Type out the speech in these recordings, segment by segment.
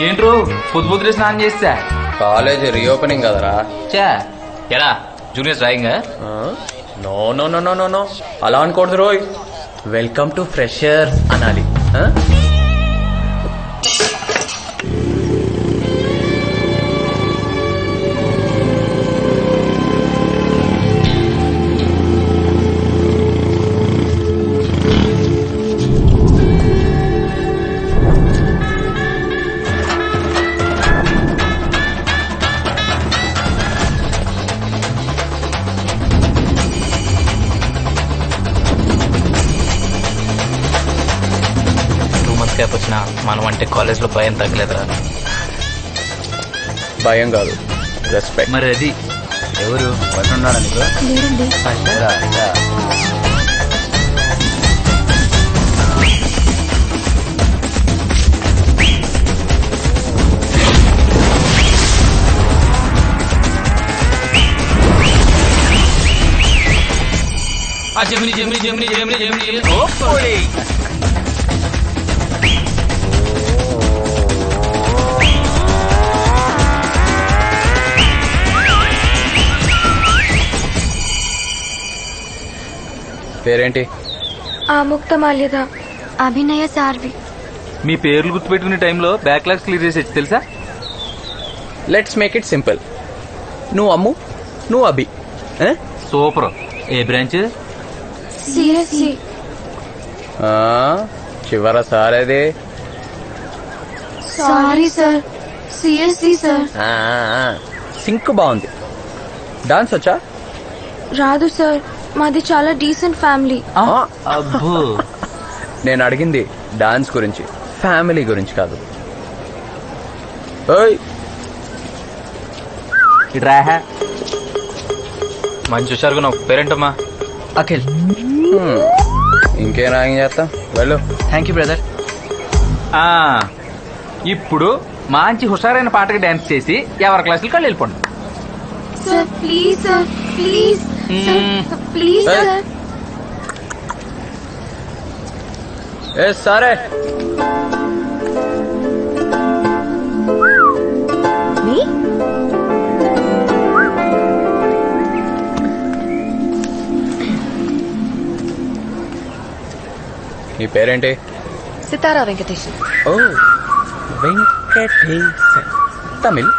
ఏంట్రో పొద్దుపొద్దునే స్నానం చేస్తా. College reopening కదరా. చా ఎలా juniors drawing? No no no no no no అలా అనుకోడదు రోయ్. వెల్కమ్ టు ఫ్రెషర్స్ అనాలి. వచ్చిన మనం అంటే కాలేజ్లో భయం తగ్గలేదురా. భయం కాదు, రెస్పెక్ట్. మరి అది ఎవరు పట్టున్నాడా నీకు? జమిని జమిని జమిని జమిని జమిని. పేరేంటి? ఆముక్తమాల్యద, అభినయ సార్వి. మీ పేర్లు గుర్తుపెట్టుకునే టైంలో బ్యాక్లాగ్స్ క్లియర్ చేసేది తెలుసా? Let's make it simple. నువ్వు అమ్ము, నువ్వు అభి. సూపర్. ఏ బ్రాంచ్? సిఎస్సి. చివర సారేది? Sorry sir, CSE sir. సింక్ బాగుంది. డాన్స్ వచ్చా? రాదు సార్, మాది చాలా డీసెంట్ ఫ్యామిలీ. అబ్బో. నేను అడిగింది డాన్స్ గురించి, ఫ్యామిలీ గురించి కాదు. ఓయ్ ఇట్రా. మంచి హుషారుగా నా పేరెంట్ అమ్మా. అఖిల్. ఇంకేం రాయింగ్ చేస్తాం, వెళ్ళు. Thank you brother. ఇప్పుడు మంచి హుషారైన పాటకి డాన్స్ చేసి ఎవరి క్లాసులకు వాళ్ళు వెళ్ళిపోండి. Sir please sir, please please sir. ఏ సారే. నీ పేరేంటి? సితారా వెంకటేశన్. ఓ Venkatesan. Tamil?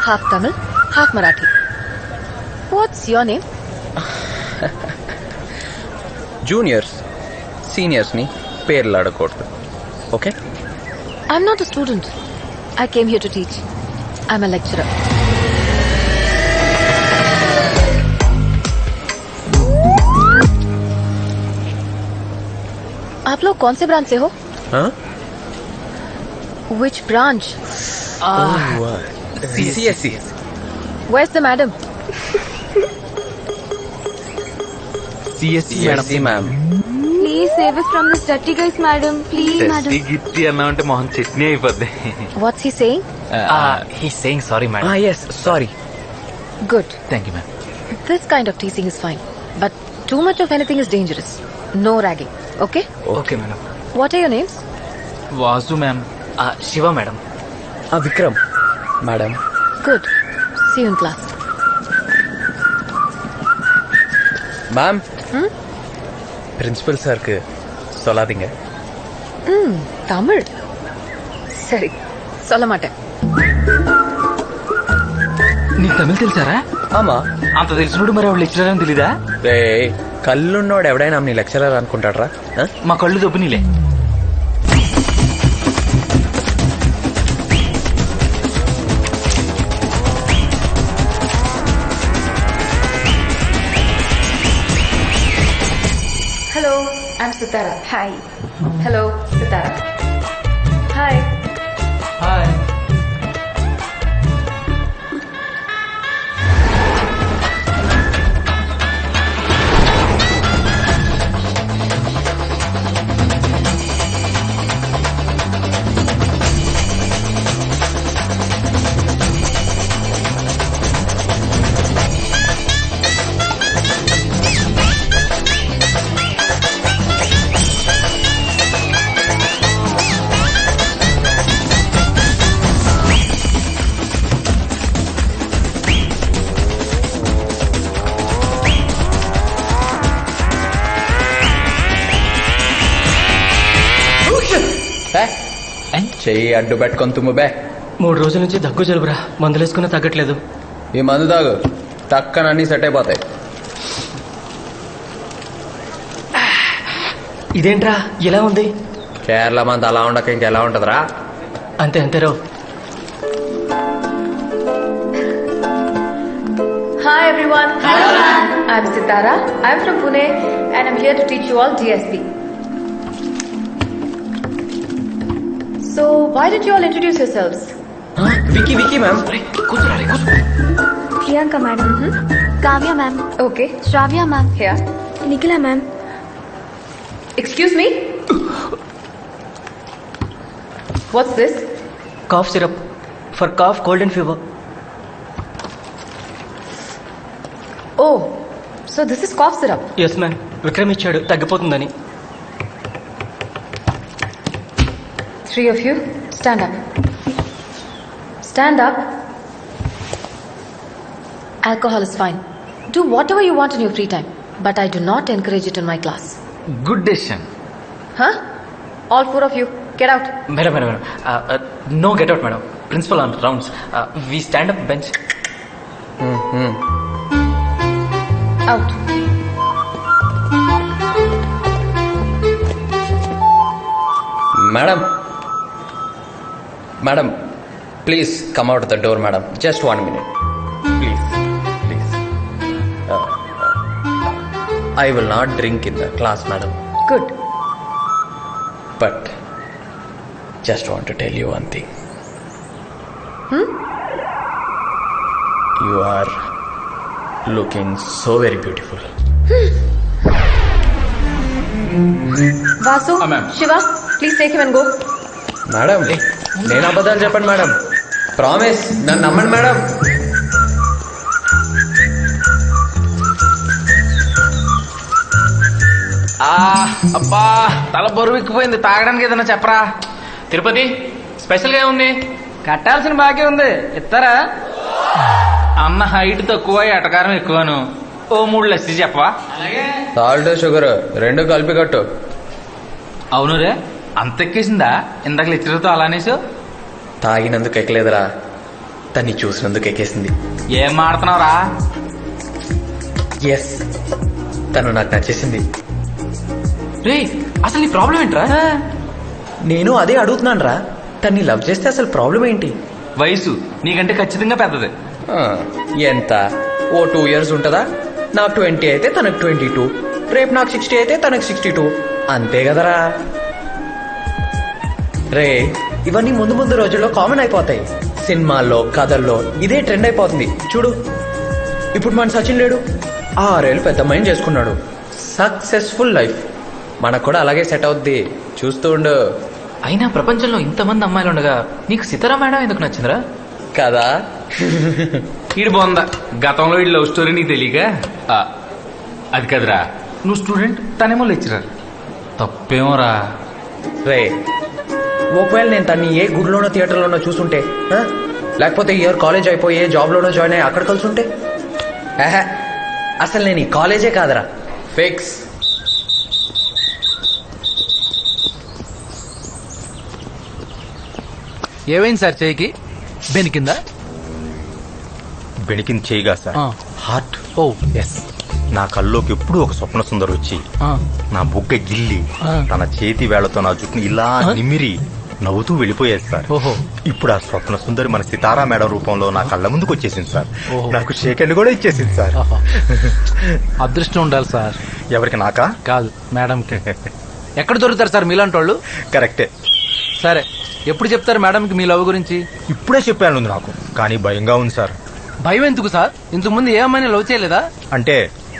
Half Tamil, half Marathi. What's your name? Juniors seniors ని పేర్లు అడగకూడదు, okay? I'm not a student. I came here to teach. I'm a lecturer. आप लोग कौन से ब्रांच से हो? Which branch? CSE. Where's the madam? CSE ma'am. Please save us from this dirty guys, madam. Please, madam. గిట్టి అన్నామంటే మొహం చట్నీ అయిపోద్ది. What's he saying? He's saying sorry, madam. Yes, sorry. Good. Thank you, ma'am. This kind of teasing is fine, but too much of anything is dangerous. No ragging. Okay? Okay, madam. What are your names? Vasu, ma'am. Shiva, madam. Vikram, madam. Good. See you in class. Ma'am. Principal సార్కి சொல்லாதீங்க. தமிழ் సరే சொல்ல மாட்டேன். నీకు తమిళ తెలుసారా? ఆమా. అంత తెలిసినోడు మరి ఆవిడ lecturer అని తెలీదా? రే కళ్ళున్నోడు ఎవడైనా నీ లెక్చరర్ అనుకుంటాడ్రా? మా కళ్ళు దొబ్బినీలే. Hello, I'm Sitara. Hi. Hello, Sitara. Hi. Hi. చెయ్యి అడ్డు పెట్టుకొని తుమ్ము బే. 3 రోజుల నుంచి దగ్గు జలుబురా, మందులేసుకున్నా తగ్గట్లేదు. ఈ మందు తాగు, టక్కన అన్ని సెట్ అయిపోతాయి. ఇదేంట్రా ఇలా ఉంది? కేరళ మంది అలా ఉండక ఇంకెలా ఉంటదిరా? అంతే అంతేరావు. Hi everyone. Hi. I'm Sitara. I'm from Pune and I'm here to teach you all DSP. So, why did you all introduce yourselves? Vicky Vicky ma'am. Priyanka madam. Kavya ma'am. Okay. Shravya ma'am. Here. Nikhila ma'am. Excuse me? What's this? Cough syrup for cough, cold and fever. Oh, so this is cough syrup. Yes ma'am, Vikram ఇచ్చాడు తగ్గిపోతుందని. 3 of you, stand up. Stand up. Alcohol is fine. Do whatever you want in your free time, but I do not encourage it in my class. Good decision. Huh? All 4 of you, get out. Madam madam madam no get out madam. Principal on rounds. We stand up bench. Out. Madam madam please come out the door madam. Just 1 minute please please. I will not drink in the class madam, Good. But just want to tell you one thing. You are looking so very beautiful. Vasu, ma'am. Shiva, please take him and go. Madam నేను అబద్ధాలు చెప్పండి madam, promise, నన్ను నమ్మండి madam. అబ్బా తల బరువెక్కిపోయింది, తాగడానికి ఏదైనా చెప్పరా. తిరుపతి స్పెషల్గా ఉంది. కట్టాల్సిన బాకీ ఉంది, ఇస్తారా? అన్న హైట్ తక్కువ, ఎటకారం ఎక్కువను. ఓ 3 లస్సీ చెప్పవా? సాల్ట్ షుగర్ 2 కలిపి కట్టు. అవును రే, అంత ఎక్కేసిందా? ఇందాక లెక్చరర్తో అలానేసో. తాగినందుకు ఎక్కలేదురా, తన్ని చూసినందుకు ఎక్కేసింది. ఏం మాడుతున్నావురా? ఎస్, తను నాకు నచ్చేసింది. రే అసలు నీ ప్రాబ్లం ఏంట్రా? నేను అదే అడుగుతున్నాను రా, తన్ని లవ్ చేస్తే అసలు ప్రాబ్లం ఏంటి? వయసు నీకంటే ఖచ్చితంగా పెద్దది. ఆ, ఎంత? ఓ 2 years ఉంటుందా? నాకు 20 అయితే తనకు 22, రేపు నాకు 60 అయితే తనకు 62, అంతే కదరా? రే ఇవన్నీ ముందు ముందు రోజుల్లో కామన్ అయిపోతాయి. సినిమాల్లో, కథల్లో ఇదే ట్రెండ్ అయిపోతుంది. చూడు, ఇప్పుడు మన సచిన్ లేడు, 6 ఏళ్ళు పెద్ద మైండ్ చేసుకున్నాడు, సక్సెస్ఫుల్ లైఫ్. మనకు కూడా అలాగే సెట్ అవుద్ది, చూస్తూ ఉండు. అయినా ప్రపంచంలో ఇంతమంది అమ్మాయిలు ఉండగా నీకు సితారా మేడం ఎందుకు నచ్చిందిరా? కదా? ఈడు బాగుందా, గతంలో ఈ లవ్ స్టోరీ నీకు తెలియక. అది కదరా, నువ్వు స్టూడెంట్, తనేమో లెక్చరర్, తప్పేమోరా. రే ఒకవేళ నేను తన్ని ఏ గుడిలోనో థియేటర్లోనో చూసుంటే, లేకపోతే ఇయర్ కాలేజ్ అయిపోయి ఏ జాబ్లోనో జాయిన్ అయ్యి అక్కడ కలిసి ఉంటే, అసలు నేను ఈ కాలేజే కాదరా, ఫిక్స్. ఏమైంది సార్ చేయికి? బెనికిందా? బెణికింది చేయగా సార్, హార్ట్. ఓ ఎస్, నా కల్లోకి ఎప్పుడు ఒక స్వప్న సుందరి వచ్చి నా బుగ్గ గిల్లి తన చేతి వేళ్లతో నా జుట్టుని ఇలా నిమిరి నవ్వుతూ వెళ్ళిపోయేది సార్. ఓహో. ఇప్పుడు ఆ స్వప్న సుందరి మన సితారా మేడం రూపంలో నా కళ్ళ ముందుకు వచ్చేసింది సార్. నాకు షేక్ హ్యాండ్ కూడా ఇచ్చేసింది సార్. అదృష్టం ఉండాలి సార్. ఎవరికి? నాకా? కాదు, మేడంకి. ఎక్కడ దొరుకుతారు సార్ మీలాంటి వాళ్ళు? కరెక్టే. సరే, ఎప్పుడు చెప్తారు మేడంకి మీ లవ్ గురించి? ఇప్పుడే చెప్పాను నాకు, కానీ భయంగా ఉంది సార్. భయం ఎందుకు సార్? ఇంతకు ముందు ఏ అమ్మాయిని లవ్ చేయలేదా? అంటే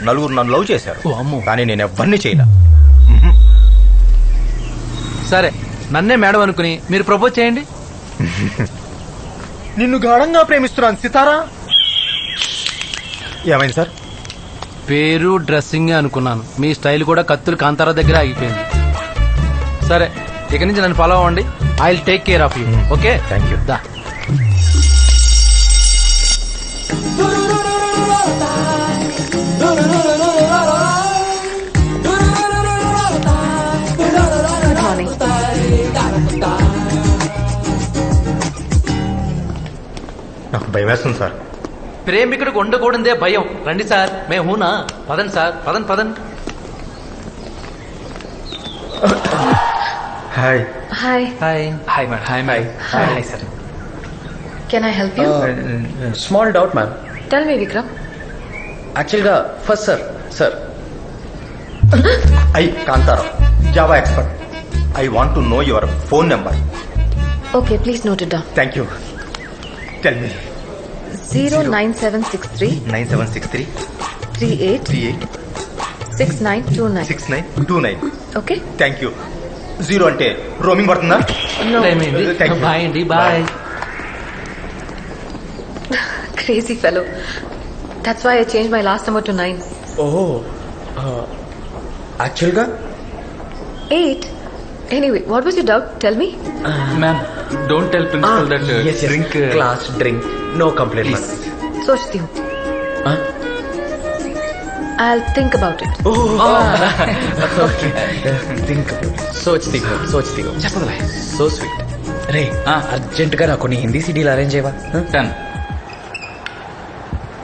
నలుగురు నన్ను లవ్ చేశారు, ఓ అమ్మో. కానీ నేను ఎవరిని చేయలే. సరే, నన్నే మేడం అనుకుని మీరు ప్రపోజ్ చేయండి. నిన్ను గాఢంగా ప్రేమిస్తున్నాను సితారా. ఏమైంది సార్? పేరు డ్రెస్సింగ్ అనుకున్నాను, మీ స్టైల్ కూడా కత్తులు కాంతారా దగ్గర ఆగిపోయింది. సరే, ఇక నుంచి నన్ను ఫాలో అవ్వండి. I will take care of you. Okay, thank you. దా. Good morning. భయం వేస్తుంది సార్. ప్రేమికుడికి ఉండకూడదే భయం. రండి సార్, మే హూనా. పదండి సార్, పదండి పదండి. Hi. Hi. Hi hi madam. Hi hi hi sir. Can I help you? Small doubt ma'am. Tell me, Vikram. యాక్చువల్గా first sir I Kantharao, Java expert. I want to know your phone number. Okay, please note it down. Thank you. Tell me. 09763 9763 38 38 6929. 6929. Okay? Thank you. 0 అంటే roaming పడుతుందా? No. Thank you. Bye అండి, bye. Crazy fellow. That's why I changed my last number to 9. ఓహో యాక్చువల్గా 8? Anyway, what was your doubt? Tell me. Ma'am don't tell principal that drink. Class drink no complaint. सोचती हूँ. I'll think about it. సోచ్ దిగో so sweet. రే urgent గా నాకు కొన్ని హిందీ సీడీలు అరేంజ్ చేయవా? 10